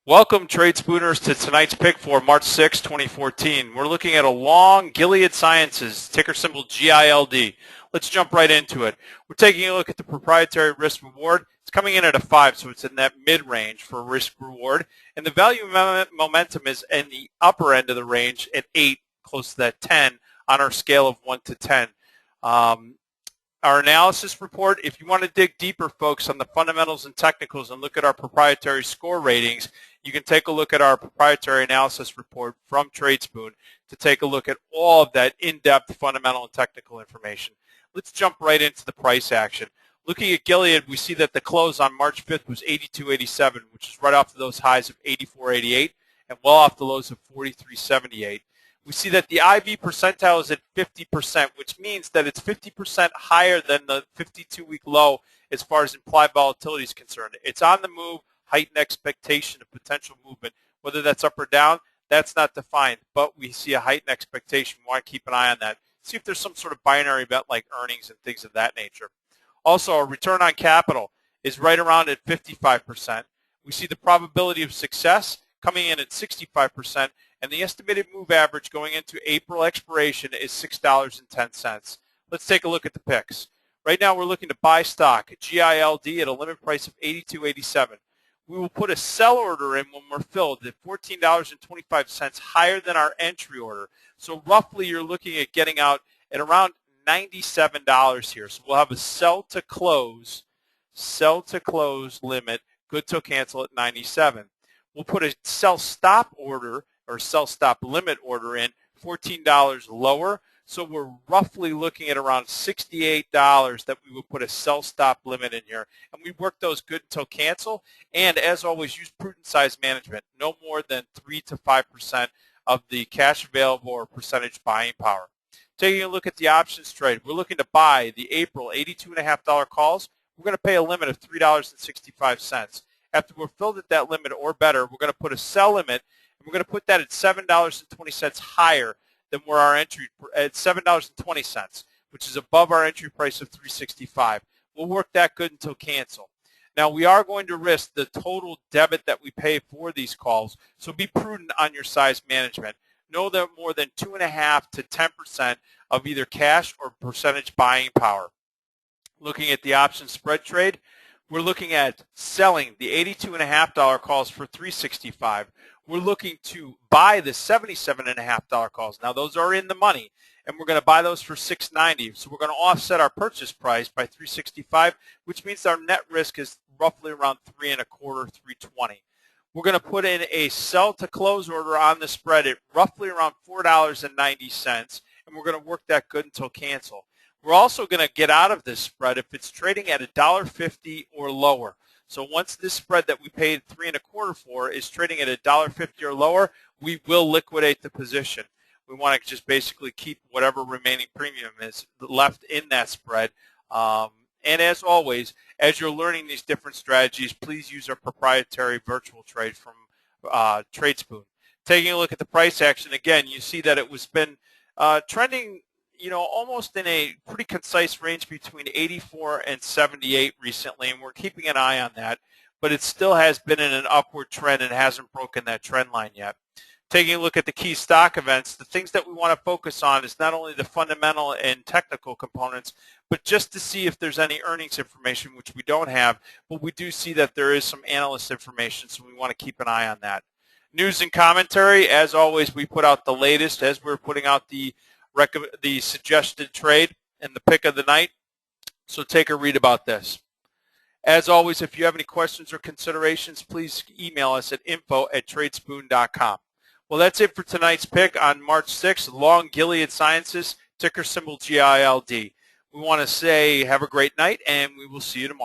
Welcome, Tradespooners, to tonight's pick for March 6, 2014. We're looking at a long Gilead Sciences, ticker symbol GILD. Let's jump right into it. We're taking a look at the proprietary risk reward. It's coming in at a 5, so it's in that mid-range for risk reward. And the value momentum is in the upper end of the range at 8, close to that 10 on our scale of 1 to 10. Our analysis report, if you want to dig deeper, folks, on the fundamentals and technicals and look at our proprietary score ratings, you can take a look at our proprietary analysis report from Tradespoon to take a look at all of that in-depth fundamental and technical information. Let's jump right into the price action. Looking at Gilead, we see that the close on March 5th was 82.87, which is right off of those highs of 84.88 and well off the lows of 43.78. We see that the IV percentile is at 50%, which means that it's 50% higher than the 52-week low as far as implied volatility is concerned. It's on the move, heightened expectation of potential movement. Whether that's up or down, that's not defined, but we see a heightened expectation. We want to keep an eye on that. See if there's some sort of binary event like earnings and things of that nature. Also, our return on capital is right around at 55%. We see the probability of success coming in at 65%. And the estimated move average going into April expiration is $6.10. Let's take a look at the picks. Right now we're looking to buy stock, GILD, at a limit price of $82.87. We will put a sell order in when we're filled at $14.25 higher than our entry order. So roughly you're looking at getting out at around $97 here. So we'll have a sell to close limit, good till cancel at 97. We'll put a sell stop order or sell stop limit order in $14 lower. So we're roughly looking at around $68 that we would put a sell stop limit in here. And we work those good until cancel. And as always, use prudent size management. No more than 3 to 5% of the cash available or percentage buying power. Taking a look at the options trade, we're looking to buy the April $82.50 calls. We're going to pay a limit of $3.65. After we're filled at that limit or better, we're going to put a sell limit. We're going to put that at $7.20 higher than where our entry at $7.20, which is above our entry price of $3.65. We'll work that good until cancel. Now, we are going to risk the total debit that we pay for these calls, so be prudent on your size management. Know that more than 2.5 to 10% of either cash or percentage buying power. Looking at the option spread trade, we're looking at selling the $82.50 calls for $3.65. We're looking to buy the $77.50 calls. Now, those are in the money, and we're going to buy those for $6.90. So we're going to offset our purchase price by $3.65, which means our net risk is roughly around $3.25, $3.20. We're going to put in a sell to close order on the spread at roughly around $4.90, and we're going to work that good until cancel. We're also going to get out of this spread if it's trading at $1.50 or lower. So once this spread that we paid $3.25 for is trading at $1.50 or lower, we will liquidate the position. We want to just basically keep whatever remaining premium is left in that spread. And as always, as you're learning these different strategies, please use our proprietary virtual trade from Tradespoon. Taking a look at the price action, again, you see that it was been trending, almost in a pretty concise range between 84 and 78 recently, and we're keeping an eye on that. But it still has been in an upward trend and hasn't broken that trend line yet. Taking a look at the key stock events, the things that we want to focus on is not only the fundamental and technical components, but just to see if there's any earnings information, which we don't have, but we do see that there is some analyst information, so we want to keep an eye on that. News and commentary, as always, we put out the latest as we're putting out the suggested trade and the pick of the night. So take a read about this. As always, if you have any questions or considerations, please email us at info@tradespoon.com. Well, that's it for tonight's pick on March 6th, long Gilead Sciences, ticker symbol GILD. We want to say have a great night, and we will see you tomorrow.